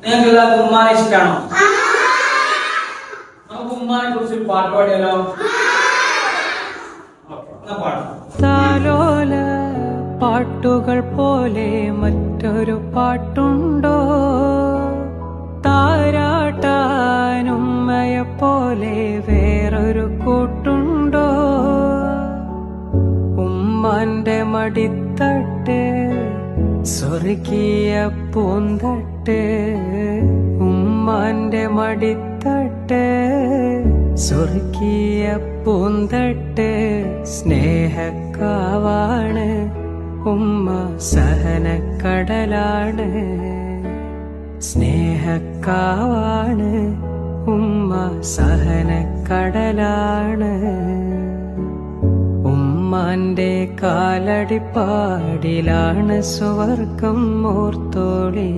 നിങ്ങൾക്ക് എല്ലാവർക്കും ഉമ്മാനെ ഇഷ്ടമാണോ? നമുക്ക് ഉമ്മാനെ കുറിച്ച് ഒരു പാട്ട് പാടിയാലോ? താലോല പാട്ടുകൾ പോലെ മറ്റൊരു പാട്ടുണ്ടോ? താരാട്ടാനുമ്മയെ പോലെ വേറൊരു കൂട്ടുണ്ടോ? ഉമ്മാന്റെ മടിത്തട്ട് സ്വർഗീയ പൂന്തട്ട്, ഉമ്മാന്റെ മടിത്തട്ട് സ്വർഗീയ പൂന്തട്ട്. സ്നേഹക്കാവാണ് ഉമ്മ, സഹനക്കടലാണ്. സ്നേഹക്കാവാണ് ഉമ്മ, സഹനക്കടലാണ്. ഉമ്മാന്റെ കാലടിപ്പാടിലാണ് സ്വർഗം ഓർത്തോളി.